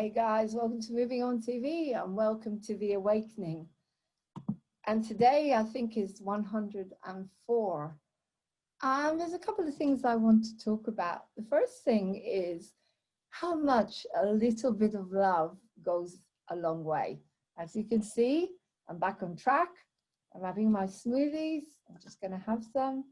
Hey guys, welcome to Moving On TV and welcome to The Awakening. And today I think is 104. There's a couple of things I want to talk about. The first thing is how much a little bit of love goes a long way. As you can see, I'm back on track. I'm having my smoothies. I'm just going to have some.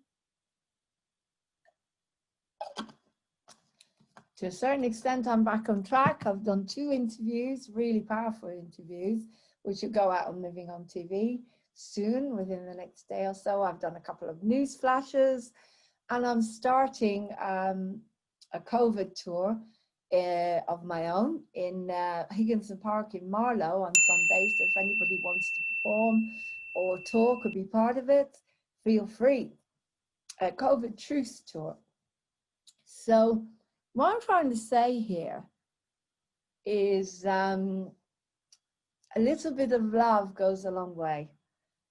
To a certain extent, I'm back on track. I've done 2 interviews, really powerful interviews, which will go out on Moving On TV soon, within the next day or so. I've done a couple of news flashes, and I'm starting a COVID tour of my own in Higginson Park in Marlow on Sunday. So if anybody wants to perform or talk or be part of it, feel free. A COVID truce tour. So what I'm trying to say here is a little bit of love goes a long way.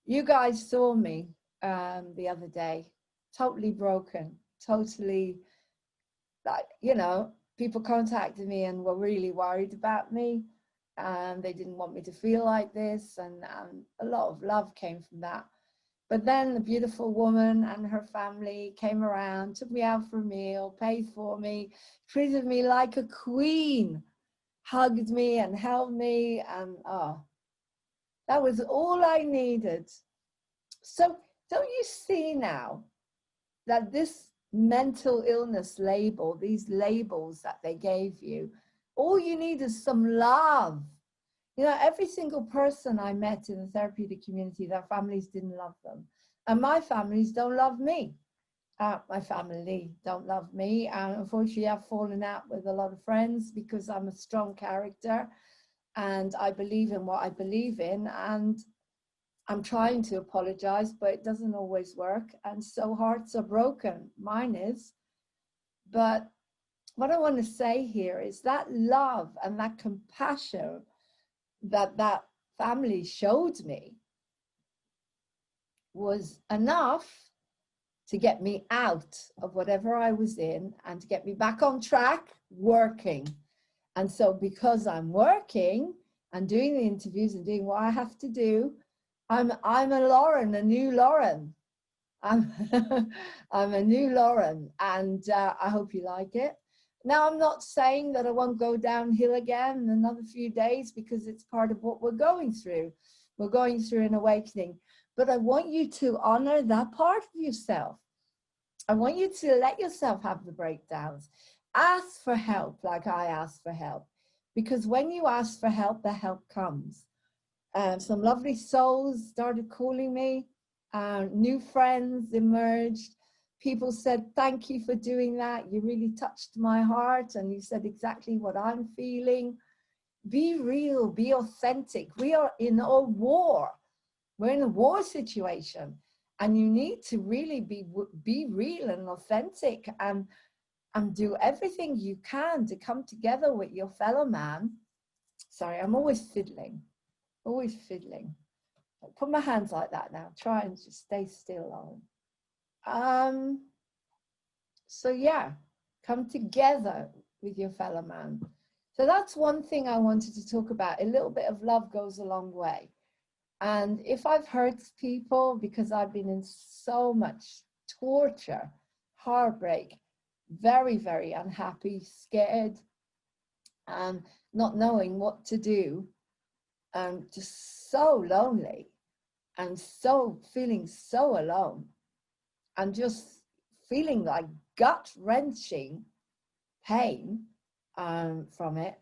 You guys saw me the other day, totally broken, totally, like, you know, people contacted me and were really worried about me. And they didn't want me to feel like this. And a lot of love came from that. But then the beautiful woman and her family came around, took me out for a meal, paid for me, treated me like a queen, hugged me and held me, and that was all I needed. So don't you see now that this mental illness label, these labels that they gave you, all you need is some love. You know, every single person I met in the therapeutic community, their families didn't love them. And my families don't love me. My family don't love me. And unfortunately, I've fallen out with a lot of friends because I'm a strong character and I believe in what I believe in. And I'm trying to apologize, but it doesn't always work. And so hearts are broken. Mine is. But what I want to say here is that love and that compassion that family showed me was enough to get me out of whatever I was in and to get me back on track working. And so because I'm working and doing the interviews and doing what I have to do, I'm a Laurene, a new Laurene. I'm a new Laurene, and I hope you like it. Now, I'm not saying that I won't go downhill again in another few days because it's part of what we're going through. We're going through an awakening. But I want you to honor that part of yourself. I want you to let yourself have the breakdowns. Ask for help like I asked for help. Because when you ask for help, the help comes. Some lovely souls started calling me. New friends emerged. People said, thank you for doing that. You really touched my heart and you said exactly what I'm feeling. Be real, be authentic. We are in a war. We're in a war situation and you need to really be real and authentic and do everything you can to come together with your fellow man. Sorry, I'm always fiddling, always fiddling. Put my hands like that now. Try and just stay still, Lauren. So yeah, come together with your fellow man. So that's one thing I wanted to talk about. A little bit of love goes a long way. And if I've hurt people because I've been in so much torture, heartbreak, very, very unhappy, scared, and not knowing what to do, just so lonely and so feeling so alone and just feeling like gut-wrenching pain from it,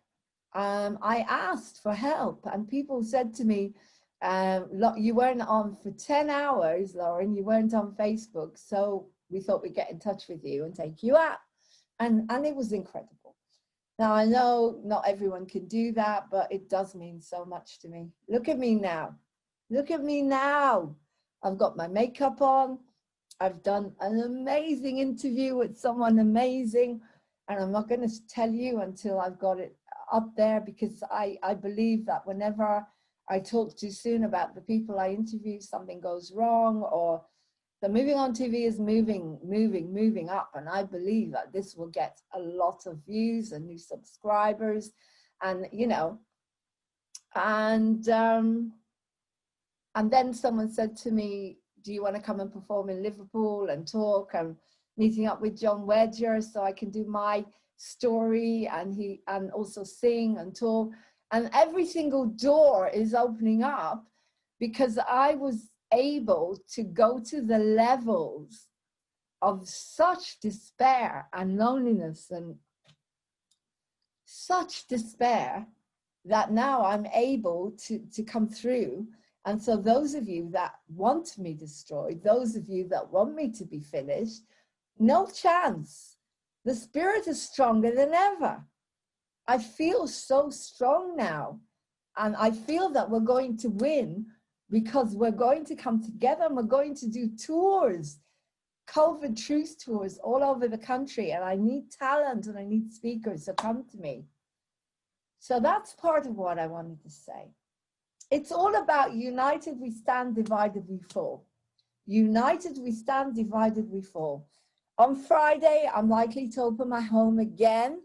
I asked for help and people said to me, you weren't on for 10 hours, Lauren, you weren't on Facebook, so we thought we'd get in touch with you and take you out. And it was incredible. Now, I know not everyone can do that, but it does mean so much to me. Look at me now. Look at me now. I've got my makeup on. I've done an amazing interview with someone amazing. And I'm not going to tell you until I've got it up there because I believe that whenever I talk too soon about the people I interview, something goes wrong, or the Moving On TV is moving up. And I believe that this will get a lot of views and new subscribers. And, you know, and then someone said to me, do you want to come and perform in Liverpool and talk? I'm meeting up with John Wedger so I can do my story, and also sing and talk. And every single door is opening up because I was able to go to the levels of such despair and loneliness and such despair that now I'm able to come through. And so those of you that want me destroyed, those of you that want me to be finished, no chance. The spirit is stronger than ever. I feel so strong now. And I feel that we're going to win because we're going to come together and we're going to do tours, COVID truth tours all over the country. And I need talent and I need speakers, so come to me. So that's part of what I wanted to say. It's all about united we stand, divided we fall. United we stand, divided we fall. On Friday, I'm likely to open my home again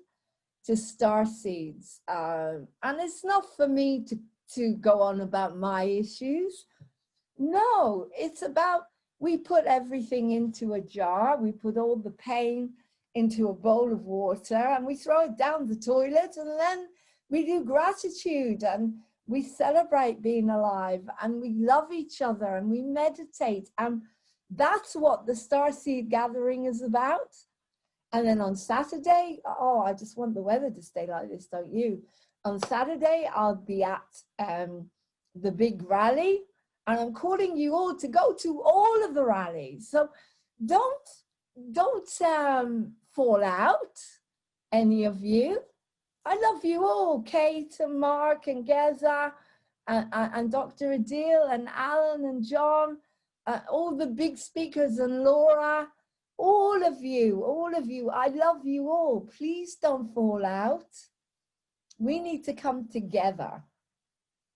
to star seeds. And it's not for me to go on about my issues. No, it's about, we put everything into a jar. We put all the pain into a bowl of water and we throw it down the toilet, and then we do gratitude and we celebrate being alive and we love each other and we meditate. And that's what the Starseed Gathering is about. And then on Saturday, oh, I just want the weather to stay like this, don't you? On Saturday, I'll be at the big rally, and I'm calling you all to go to all of the rallies. So don't fall out, any of you. I love you all, Kate and Mark and Geza and Dr. Adil and Alan and John, all the big speakers and Laura, all of you, I love you all. Please don't fall out. We need to come together.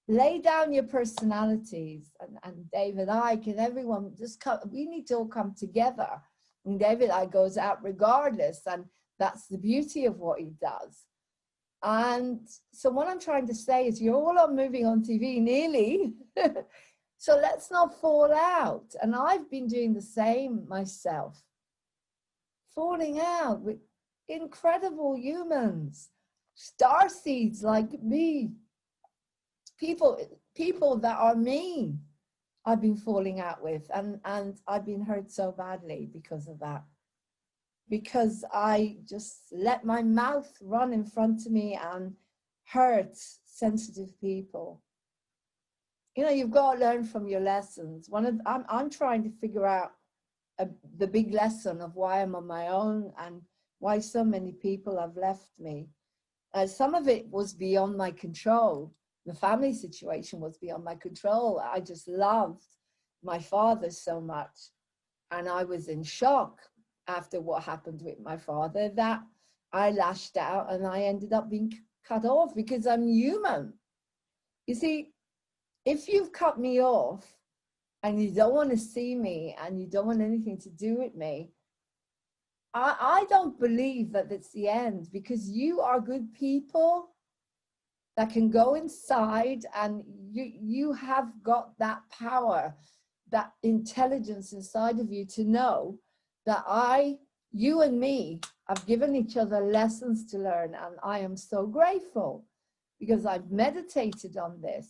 Lay down your personalities, and David Icke and everyone, just come, we need to all come together. And David Icke goes out regardless, and that's the beauty of what he does. And so what I'm trying to say is you're all moving on TV nearly. So let's not fall out. And I've been doing the same myself. Falling out with incredible humans, starseeds like me, people that are me, I've been falling out with, and I've been hurt so badly because of that. Because I just let my mouth run in front of me and hurt sensitive people. You know, you've got to learn from your lessons. I'm trying to figure out the big lesson of why I'm on my own and why so many people have left me. Some of it was beyond my control. The family situation was beyond my control. I just loved my father so much. And I was in shock after what happened with my father that I lashed out and I ended up being cut off because I'm human. You see, if you've cut me off and you don't want to see me and you don't want anything to do with me, I don't believe that it's the end, because you are good people that can go inside, and you have got that power, that intelligence inside of you to know that you and me have given each other lessons to learn. And I am so grateful because I've meditated on this.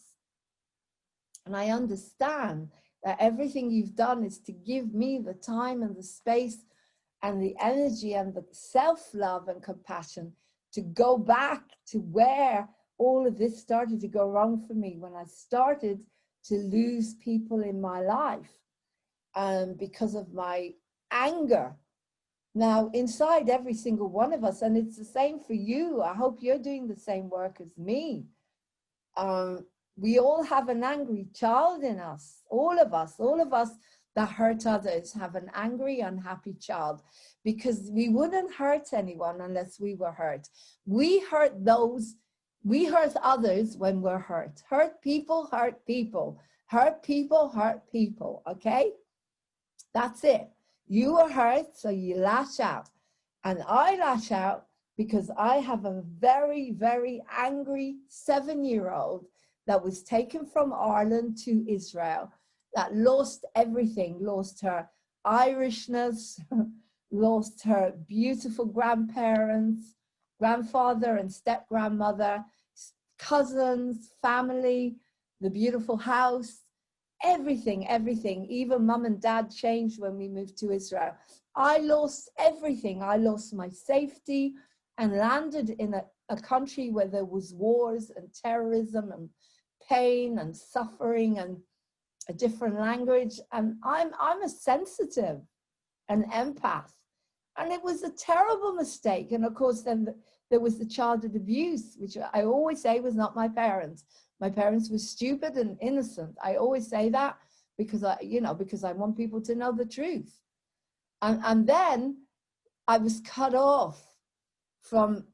And I understand that everything you've done is to give me the time and the space and the energy and the self-love and compassion to go back to where all of this started to go wrong for me, when I started to lose people in my life because of my anger. Now, inside every single one of us, and it's the same for you, I hope you're doing the same work as me. We all have an angry child in us, all of us that hurt others have an angry, unhappy child, because we wouldn't hurt anyone unless we were hurt. We hurt others when we're hurt. Hurt people, hurt people. Hurt people, hurt people, okay? That's it. You were hurt, so you lash out. And I lash out because I have a very, very angry 7-year-old that was taken from Ireland to Israel, that lost everything, lost her Irishness, lost her beautiful grandparents, grandfather and step-grandmother, cousins, family, the beautiful house, everything, everything. Even mum and dad changed when we moved to Israel. I lost everything. I lost my safety and landed in a country where there was wars and terrorism and pain and suffering and a different language. And I'm a sensitive, an empath. And it was a terrible mistake. And of course, then there was the childhood abuse, which I always say was not my parents. My parents were stupid and innocent. I always say that because because I want people to know the truth. And then I was cut off from,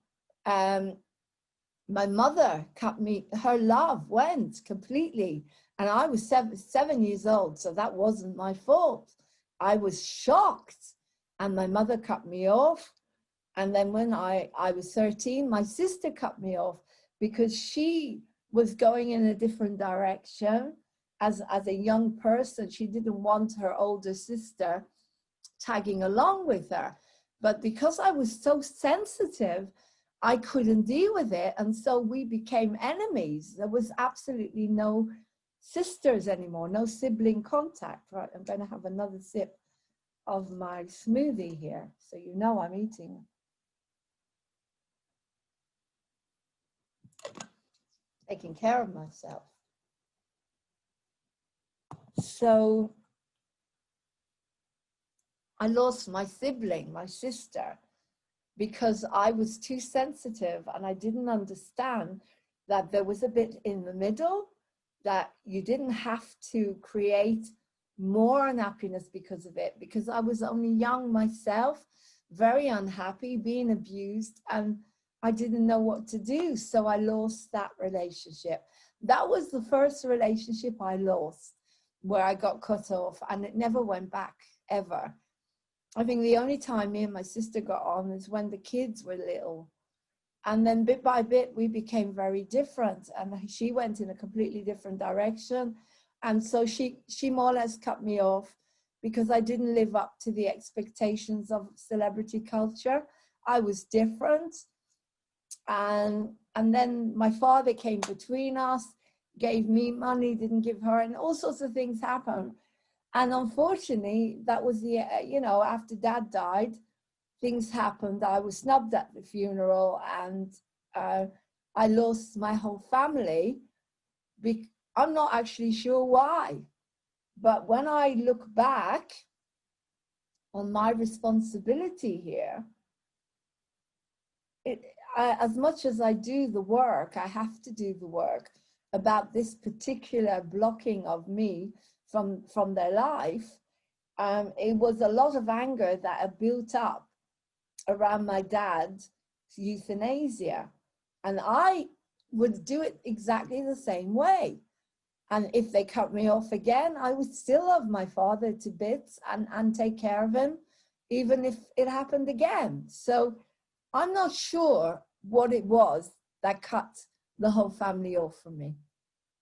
my mother cut me, her love went completely. And I was 7 years old, so that wasn't my fault. I was shocked, and my mother cut me off. And then when I was 13, my sister cut me off because she was going in a different direction. As a young person, she didn't want her older sister tagging along with her. But because I was so sensitive, I couldn't deal with it. And so we became enemies. There was absolutely no sisters anymore, no sibling contact. Right, I'm going to have another sip of my smoothie here, so you know I'm eating. Taking care of myself. So I lost my sibling, my sister, because I was too sensitive and I didn't understand that there was a bit in the middle, that you didn't have to create more unhappiness because of it, because I was only young myself, very unhappy, being abused, and I didn't know what to do. So I lost that relationship. That was the first relationship I lost, where I got cut off, and it never went back, ever. I think the only time me and my sister got on is when the kids were little. And then bit by bit, we became very different. And she went in a completely different direction. And so she more or less cut me off because I didn't live up to the expectations of celebrity culture. I was different. And then my father came between us, gave me money, didn't give her, and all sorts of things happened. And unfortunately, that was the, after Dad died, things happened. I was snubbed at the funeral, and I lost my whole family. I'm not actually sure why. But when I look back on my responsibility here, as much as I do the work, I have to do the work about this particular blocking of me from their life. It was a lot of anger that I built up around my dad's euthanasia. And I would do it exactly the same way. And if they cut me off again, I would still love my father to bits and take care of him, even if it happened again. So I'm not sure what it was that cut the whole family off from me.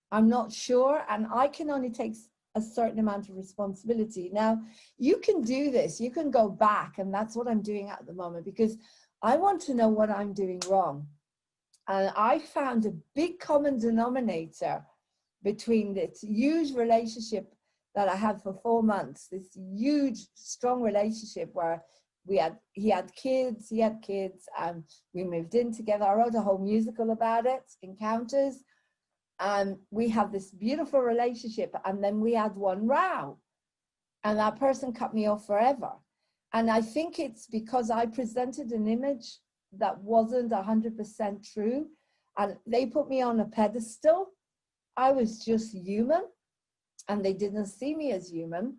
I'm not sure, and I can only take a certain amount of responsibility. Now, you can do this, you can go back, and that's what I'm doing at the moment, because I want to know what I'm doing wrong. And I found a big common denominator between this huge relationship that I had for 4 months, this huge, strong relationship where he had kids, and we moved in together. I wrote a whole musical about it, Encounters. And we had this beautiful relationship, and then we had one row, and that person cut me off forever. And I think it's because I presented an image that wasn't 100% true, and they put me on a pedestal. I was just human, and they didn't see me as human.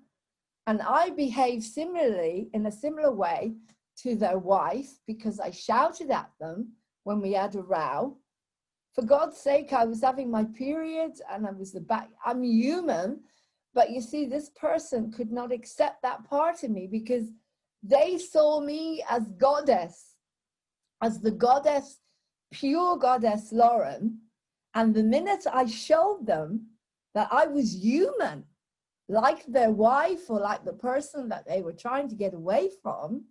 And I behaved similarly, in a similar way, to their wife, because I shouted at them when we had a row. For God's sake, I was having my period, and I'm human. But you see, this person could not accept that part of me because they saw me as goddess. as the goddess, pure goddess Laurene. And the minute I showed them that I was human, like their wife or like the person that they were trying to get away from,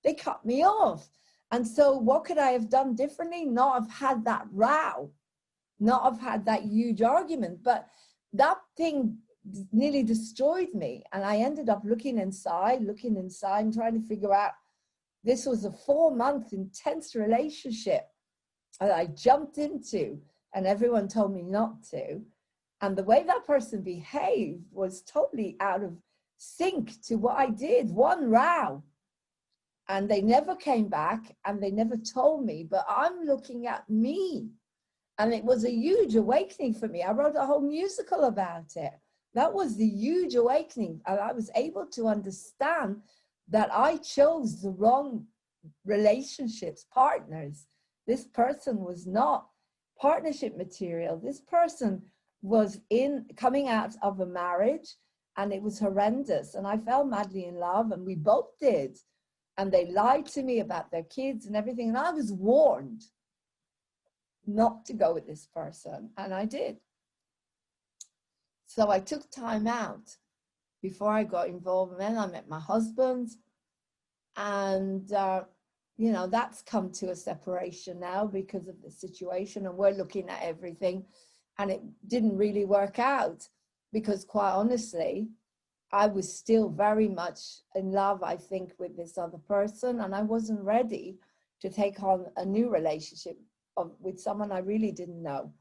they cut me off. And so what could I have done differently? Not have had that row, not have had that huge argument. But that thing nearly destroyed me. And I ended up looking inside and trying to figure out, this was a 4-month intense relationship that I jumped into, and everyone told me not to. And the way that person behaved was totally out of sync to what I did. One row, and they never came back, and they never told me, but I'm looking at me. And it was a huge awakening for me. I wrote a whole musical about it. That was the huge awakening. And I was able to understand that I chose the wrong relationships, partners. This person was not partnership material. This person was coming out of a marriage, and it was horrendous. And I fell madly in love, and we both did. And they lied to me about their kids and everything. And I was warned not to go with this person, and I did. So I took time out before I got involved. And then I met my husband, and you know, that's come to a separation now because of the situation, and we're looking at everything. And it didn't really work out because, quite honestly, I was still very much in love, I think, with this other person, and I wasn't ready to take on a new relationship with someone I really didn't know.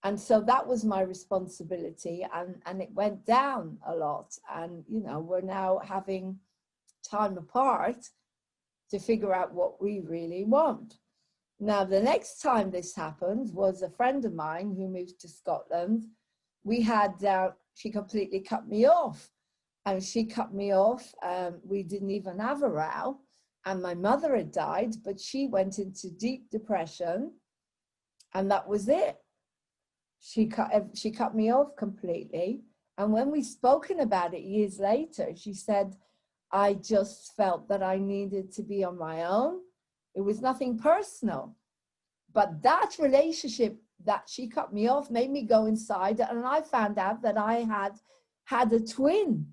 And so that was my responsibility, and it went down a lot. And, you know, we're now having time apart to figure out what we really want. Now, the next time this happened was a friend of mine who moved to Scotland. We had, she completely cut me off. And she cut me off. We didn't even have a row. And my mother had died, but she went into deep depression. And that was it. She cut me off completely. And when we spoken about it years later, she said, I just felt that I needed to be on my own. It was nothing personal. But that relationship that she cut me off made me go inside, and I found out that I had a twin,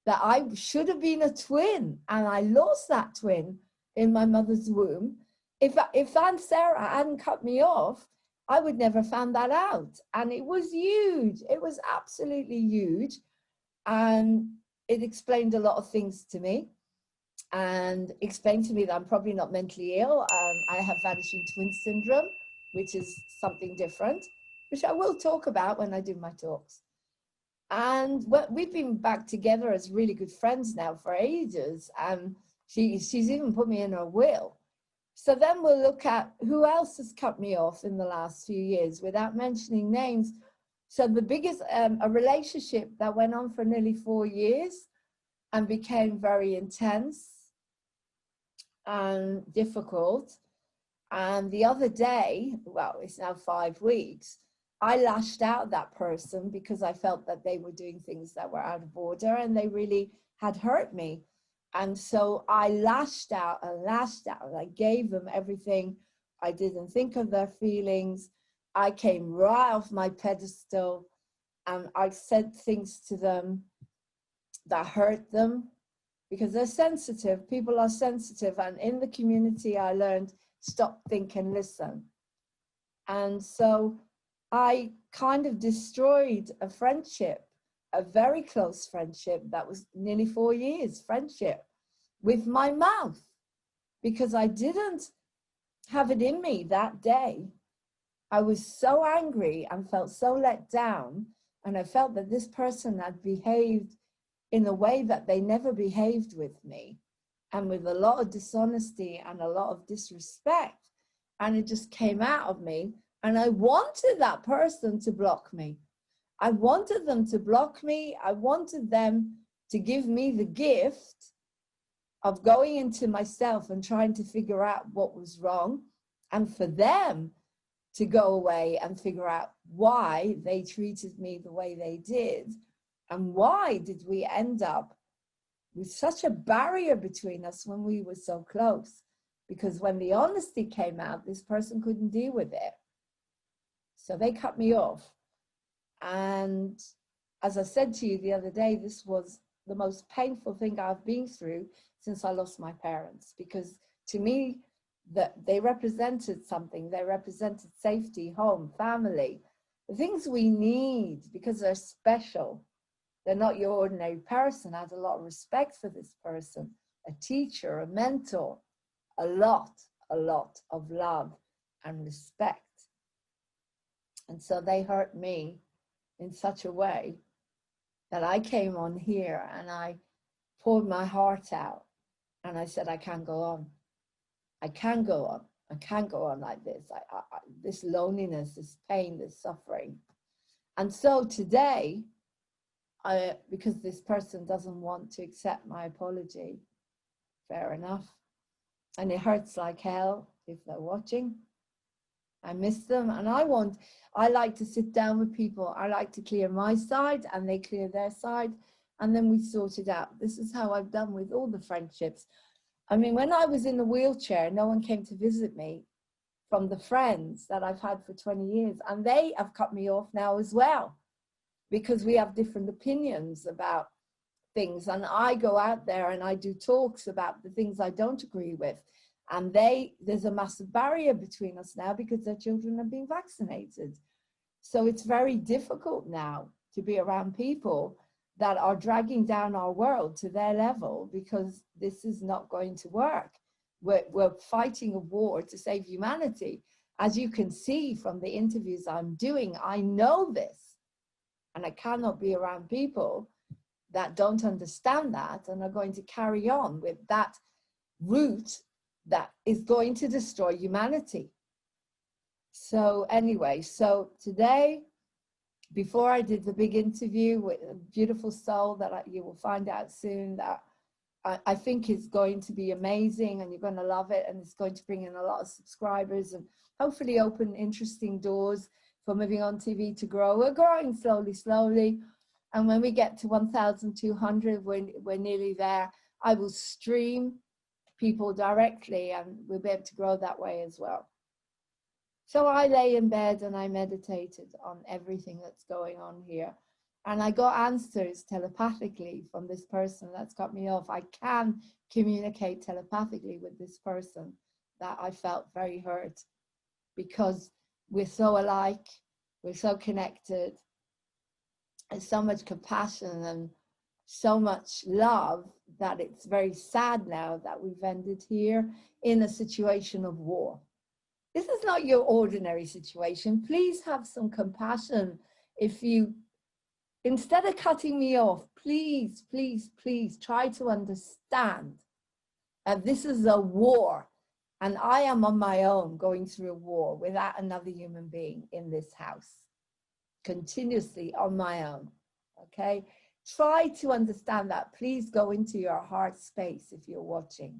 that I should have been a twin, and I lost that twin in my mother's womb. If Aunt Sarah hadn't cut me off, I would never found that out. And it was huge. It was absolutely huge. And it explained a lot of things to me, and explained to me that I'm probably not mentally ill. I have vanishing twin syndrome, which is something different, which I will talk about when I do my talks. And we've been back together as really good friends now for ages. And she's even put me in her will. So then we'll look at who else has cut me off in the last few years without mentioning names. So the biggest, a relationship that went on for nearly 4 years and became very intense and difficult. And the other day, well, it's now 5 weeks, I lashed out at that person because I felt that they were doing things that were out of order and they really had hurt me. And so I lashed out and lashed out. I gave them everything. I didn't think of their feelings. I came right off my pedestal, and I said things to them that hurt them because they're sensitive. People are sensitive. And in the community, I learned stop, think, and listen. And so I kind of destroyed a friendship, a very close friendship that was nearly 4 years friendship, with my mouth, because I didn't have it in me that day. I was so angry and felt so let down, and I felt that this person had behaved in a way that they never behaved with me, and with a lot of dishonesty and a lot of disrespect, and it just came out of me. And I wanted that person to block me. I wanted them to block me. I wanted them to give me the gift of going into myself and trying to figure out what was wrong, and for them to go away and figure out why they treated me the way they did, and why did we end up with such a barrier between us when we were so close, because when the honesty came out, this person couldn't deal with it. So they cut me off. And as I said to you the other day, this was the most painful thing I've been through since I lost my parents, because to me, that they represented something. They represented safety, home, family, the things we need because they're special. They're not your ordinary person. I had a lot of respect for this person, a teacher, a mentor, a lot of love and respect. And so they hurt me in such a way that I came on here and I poured my heart out and I said, I can't go on. I can't go on. I can't go on like this. This loneliness, this pain, this suffering. And so today, because this person doesn't want to accept my apology, fair enough. And it hurts like hell if they're watching. I miss them, and I like to sit down with people. I like to clear my side and they clear their side, and then we sort it out. This is how I've done with all the friendships. I mean, when I was in the wheelchair, no one came to visit me from the friends that I've had for 20 years, and they have cut me off now as well, because we have different opinions about things. And I go out there and I do talks about the things I don't agree with. And there's a massive barrier between us now because their children are being vaccinated. So it's very difficult now to be around people that are dragging down our world to their level, because this is not going to work. We're fighting a war to save humanity. As you can see from the interviews I'm doing, I know this. And I cannot be around people that don't understand that and are going to carry on with that route that is going to destroy humanity. So anyway, so today, before I did the big interview with a beautiful soul that you will find out soon, that I think is going to be amazing, and you're going to love it, and it's going to bring in a lot of subscribers and hopefully open interesting doors for Moving On TV to grow. We're growing slowly. And when we get to 1,200, we're nearly there. I will stream people directly, and we'll be able to grow that way as well. So I lay in bed and I meditated on everything that's going on here. And I got answers telepathically from this person that's cut me off. I can communicate telepathically with this person that I felt very hurt, because we're so alike, we're so connected. There's so much compassion and so much love that it's very sad now that we've ended here in a situation of war. This is not your ordinary situation. Please have some compassion. If you, instead of cutting me off, please try to understand that this is a war, and I am on my own going through a war without another human being in this house, continuously on my own. Okay, try to understand that. Please go into your heart space if you're watching.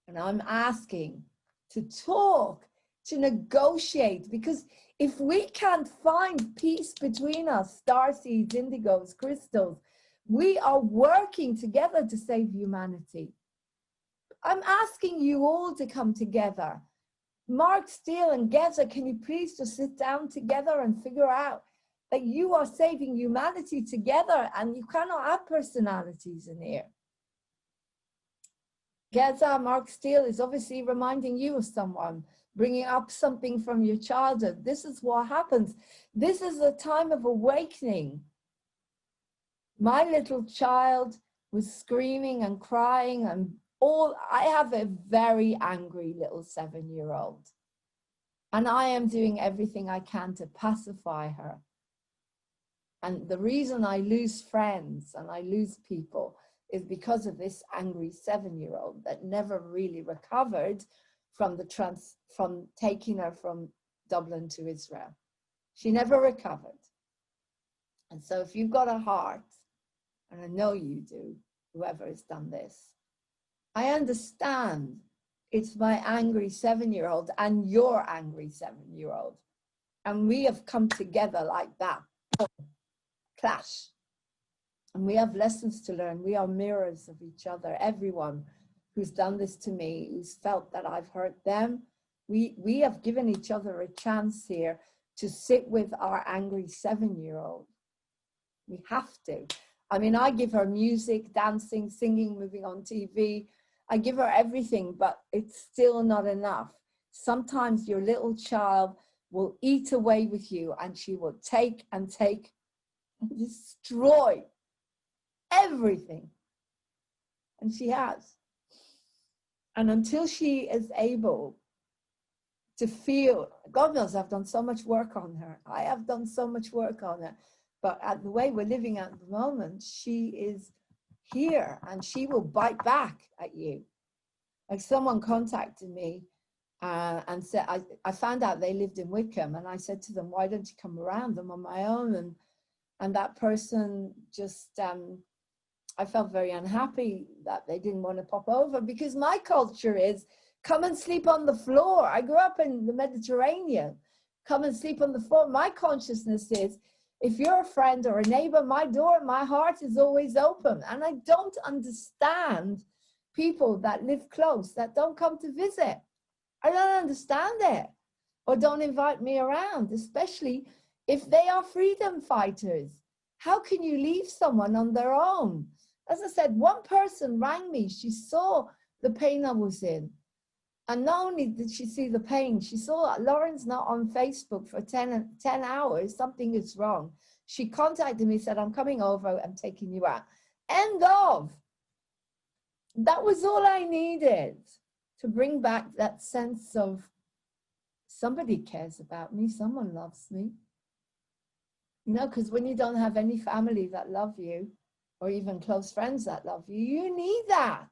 And I'm asking to talk, to negotiate, because if we can't find peace between us, starseeds, indigos, crystals, we are working together to save humanity. I'm asking you all to come together. Mark Steele and Geza, can you please just sit down together and figure out that you are saving humanity together, and you cannot have personalities in here. Geza, Mark Steele is obviously reminding you of someone, bringing up something from your childhood. This is what happens. This is a time of awakening. My little child was screaming and crying, and I have a very angry little 7-year-old. And I am doing everything I can to pacify her. And the reason I lose friends and I lose people is because of this angry 7-year-old that never really recovered from taking her from Dublin to Israel. She never recovered. And so if you've got a heart, and I know you do, whoever has done this, I understand it's my angry 7-year-old and your angry 7-year-old. And we have come together like that. Clash. And we have lessons to learn. We are mirrors of each other. Everyone who's done this to me, who's felt that I've hurt them. We have given each other a chance here to sit with our angry 7-year-old. We have to. I mean, I give her music, dancing, singing, moving on TV. I give her everything, but it's still not enough. Sometimes your little child will eat away with you, and she will take and take and destroy everything. And she has. And until she is able to feel, God knows I've done so much work on her. I have done so much work on her. But at the way we're living at the moment, she is here and she will bite back at you. Like someone contacted me and said, I found out they lived in Wickham, and I said to them, why don't you come around? I'm on my own. And that person just, I felt very unhappy that they didn't want to pop over, because my culture is come and sleep on the floor. I grew up in the Mediterranean. Come and sleep on the floor. My consciousness is, if you're a friend or a neighbor, my door, my heart is always open. And I don't understand people that live close that don't come to visit. I don't understand it. Or don't invite me around, especially if they are freedom fighters. How can you leave someone on their own? As I said, one person rang me. She saw the pain I was in. And not only did she see the pain, she saw that Lauren's not on Facebook for 10 hours. Something is wrong. She contacted me, said, I'm coming over, I'm taking you out. End of. That was all I needed to bring back that sense of somebody cares about me, someone loves me. You know, because when you don't have any family that love you, or even close friends that love you, you need that.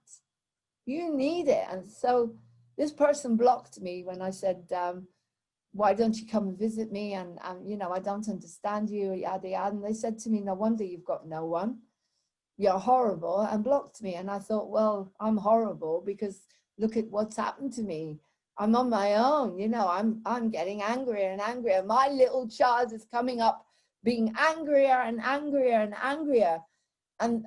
You need it. And so this person blocked me when I said, why don't you come and visit me? And you know, I don't understand you, yada, yada. And they said to me, no wonder you've got no one. You're horrible, and blocked me. And I thought, well, I'm horrible because look at what's happened to me. I'm on my own, you know, I'm getting angrier and angrier. My little child is coming up being angrier and angrier and angrier. And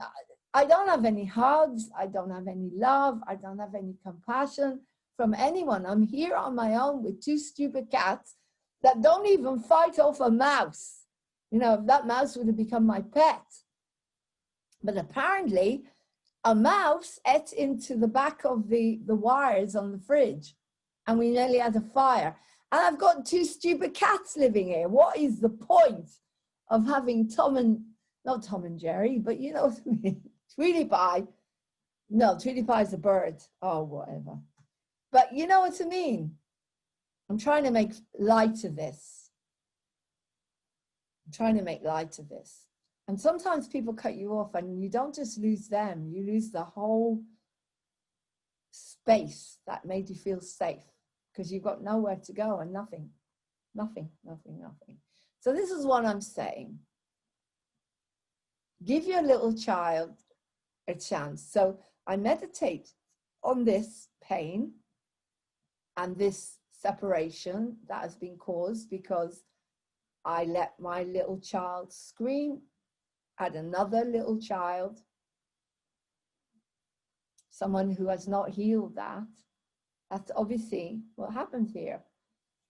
I don't have any hugs. I don't have any love. I don't have any compassion from anyone. I'm here on my own with 2 stupid cats that don't even fight off a mouse. You know, if that mouse would have become my pet. But apparently a mouse ate into the back of the wires on the fridge, and we nearly had a fire. And I've got 2 stupid cats living here. What is the point of having not Tom and Jerry, but you know what I mean? Tweety Pie. No, Tweety Pie is a bird. Oh, whatever. But you know what I mean? I'm trying to make light of this. I'm trying to make light of this. And sometimes people cut you off, and you don't just lose them, you lose the whole space that made you feel safe, because you've got nowhere to go and nothing. So this is what I'm saying. Give your little child a chance. So I meditate on this pain and this separation that has been caused because I let my little child scream at another little child, someone who has not healed that. That's obviously what happened here.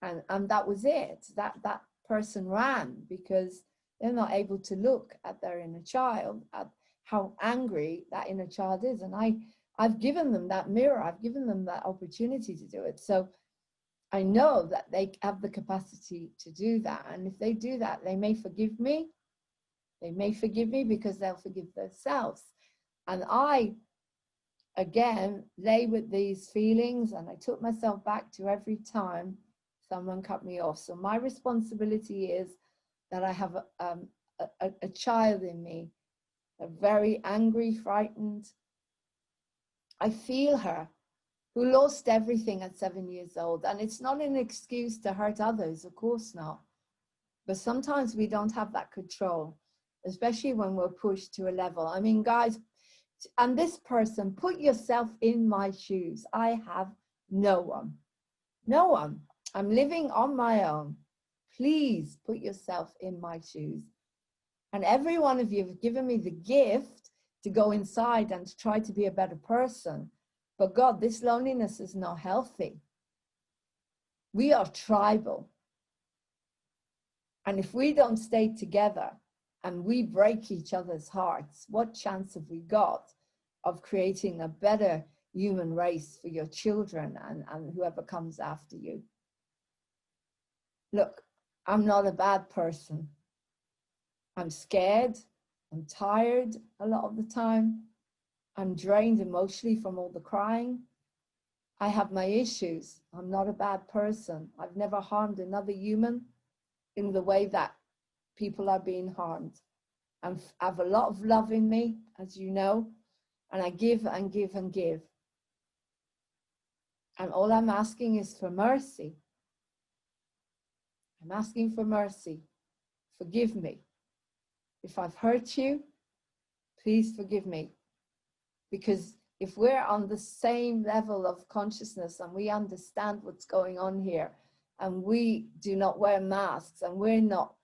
And that was it. That person ran because they're not able to look at their inner child, at how angry that inner child is. And I've given them that mirror. I've given them that opportunity to do it. So I know that they have the capacity to do that. And if they do that, they may forgive me. They may forgive me because they'll forgive themselves. And I, again, lay with these feelings, and I took myself back to every time someone cut me off. So my responsibility is that I have a child in me, a very angry, frightened. I feel her, who lost everything at 7 years old. And it's not an excuse to hurt others, of course not. But sometimes we don't have that control, especially when we're pushed to a level. I mean, guys, and this person, put yourself in my shoes. I have no one. No one. I'm living on my own. Please put yourself in my shoes. And every one of you have given me the gift to go inside and to try to be a better person. But God, this loneliness is not healthy. We are tribal. And if we don't stay together and we break each other's hearts, what chance have we got of creating a better human race for your children and whoever comes after you? Look, I'm not a bad person. I'm scared. I'm tired a lot of the time. I'm drained emotionally from all the crying. I have my issues. I'm not a bad person. I've never harmed another human in the way that people are being harmed. I have a lot of love in me, as you know, and I give and give and give. And all I'm asking is for mercy. I'm asking for mercy. Forgive me. If I've hurt you, please forgive me. Because if we're on the same level of consciousness and we understand what's going on here, and we do not wear masks, and we're not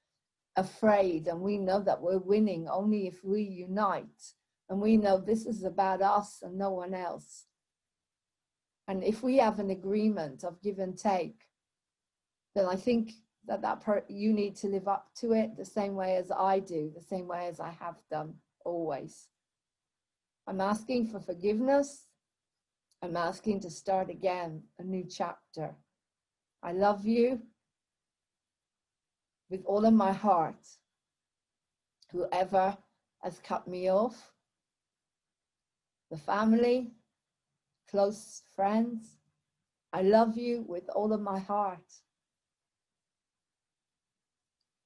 afraid, and we know that we're winning only if we unite, and we know this is about us and no one else. And if we have an agreement of give and take, then I think that you need to live up to it the same way as I do, the same way as I have done always. I'm asking for forgiveness. I'm asking to start again, a new chapter. I love you with all of my heart. Whoever has cut me off, the family, close friends, I love you with all of my heart.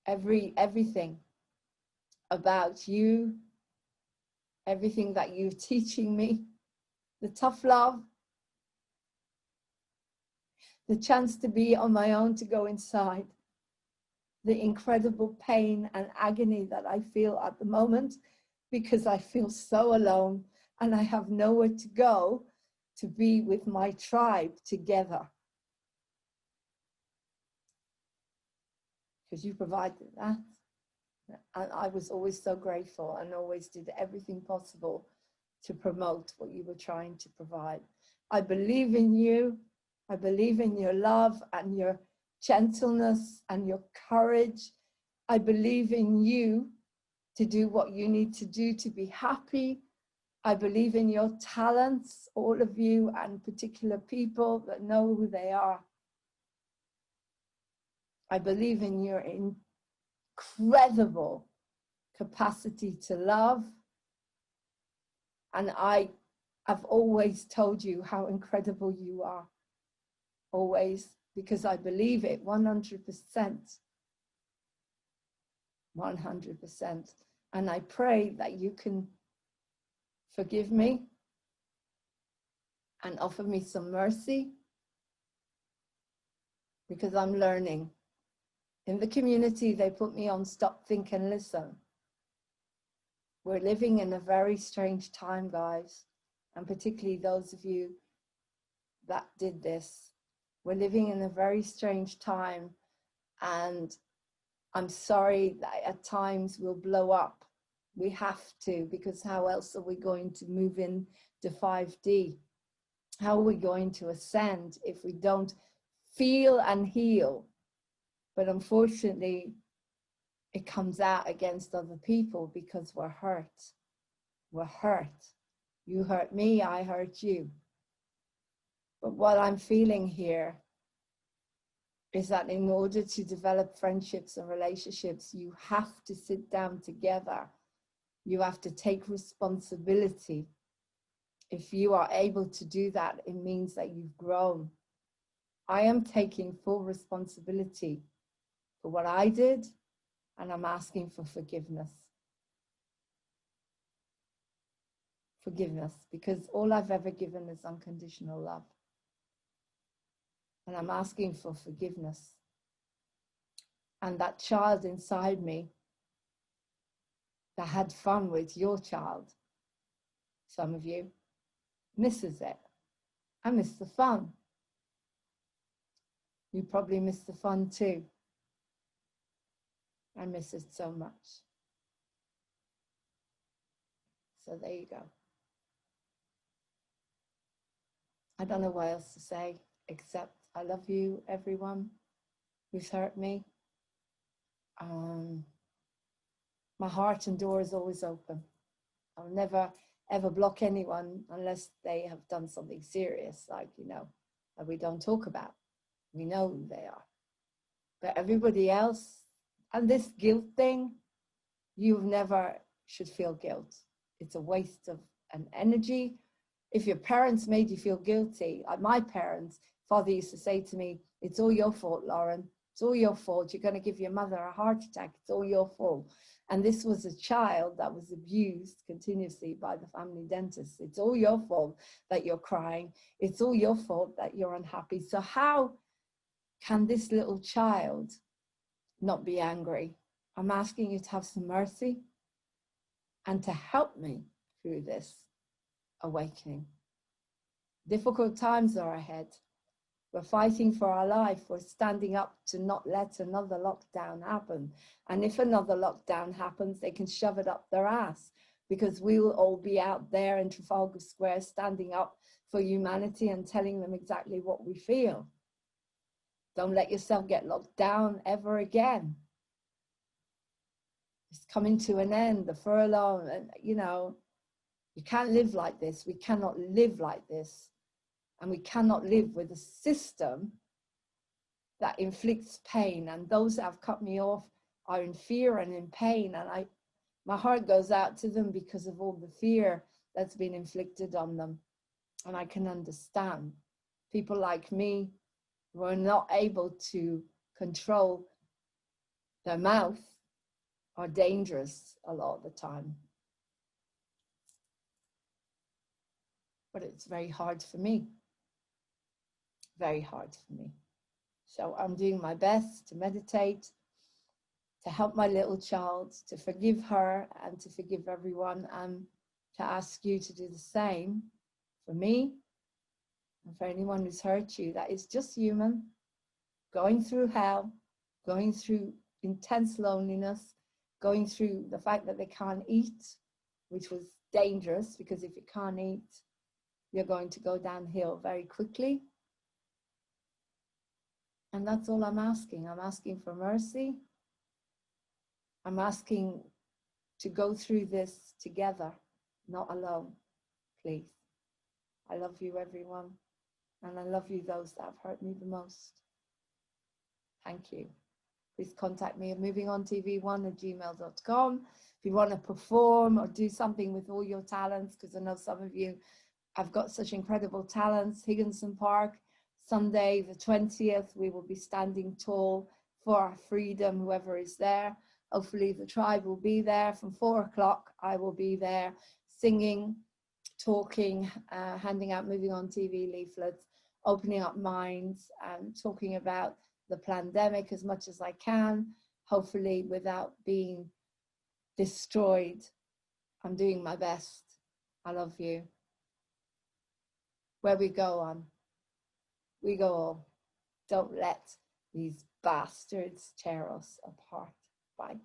Everything about you, everything that you're teaching me, the tough love, the chance to be on my own, to go inside, the incredible pain and agony that I feel at the moment because I feel so alone and I have nowhere to go to be with my tribe together. Because you provided that. And I was always so grateful and always did everything possible to promote what you were trying to provide. I believe in you. I believe in your love and your gentleness and your courage. I believe in you to do what you need to do to be happy. I believe in your talents, all of you, and particular people that know who they are. I believe in your incredible capacity to love. And I have always told you how incredible you are. Always, because I believe it 100%. 100%. And I pray that you can forgive me and offer me some mercy, because I'm learning. In the community, they put me on stop, think and listen. We're living in a very strange time, guys, and particularly those of you that did this. We're living in a very strange time, and I'm sorry that at times we'll blow up. We have to, because how else are we going to move into 5D? How are we going to ascend if we don't feel and heal? But unfortunately, it comes out against other people because we're hurt. We're hurt. You hurt me, I hurt you. But what I'm feeling here is that in order to develop friendships and relationships, you have to sit down together. You have to take responsibility. If you are able to do that, it means that you've grown. I am taking full responsibility for what I did, and I'm asking for forgiveness. Forgiveness, because all I've ever given is unconditional love. And I'm asking for forgiveness. And that child inside me that had fun with your child, some of you, misses it. I miss the fun. You probably miss the fun too. I miss it so much. So there you go. I don't know what else to say, except I love you, everyone who's hurt me. My heart and door is always open. I'll never ever block anyone unless they have done something serious, like, that we don't talk about. We know who they are. But everybody else, and this guilt thing, you never should feel guilt. It's a waste of an energy. If your parents made you feel guilty, like my parents, father used to say to me, it's all your fault, Lauren. It's all your fault. You're going to give your mother a heart attack. It's all your fault. And this was a child that was abused continuously by the family dentist. It's all your fault that you're crying. It's all your fault that you're unhappy. So how can this little child not be angry? I'm asking you to have some mercy and to help me through this awakening. Difficult times are ahead. We're fighting for our life. We're standing up to not let another lockdown happen. And if another lockdown happens, they can shove it up their ass, because we will all be out there in Trafalgar Square standing up for humanity and telling them exactly what we feel. Don't let yourself get locked down ever again. It's coming to an end, the furlough, and you can't live like this. We cannot live like this. And we cannot live with a system that inflicts pain. And those that have cut me off are in fear and in pain. And my heart goes out to them because of all the fear that's been inflicted on them. And I can understand people like me who are not able to control their mouth are dangerous a lot of the time. But it's very hard for me. Very hard for me. So I'm doing my best to meditate, to help my little child, to forgive her and to forgive everyone, and to ask you to do the same for me and for anyone who's hurt you. That is just human, going through hell, going through intense loneliness, going through the fact that they can't eat, which was dangerous, because if you can't eat, you're going to go downhill very quickly. And that's all I'm asking. I'm asking for mercy. I'm asking to go through this together, not alone, please. I love you, everyone. And I love you, those that have hurt me the most. Thank you. Please contact me at movingontv1@gmail.com. If you want to perform or do something with all your talents, because I know some of you have got such incredible talents. Higginson Park, Sunday the 20th, we will be standing tall for our freedom, whoever is there. Hopefully the tribe will be there from 4 o'clock. I will be there singing, talking, handing out Moving On TV leaflets, opening up minds and talking about the pandemic as much as I can, hopefully without being destroyed. I'm doing my best. I love you. Where we go on, we go all. Don't let these bastards tear us apart. Bye.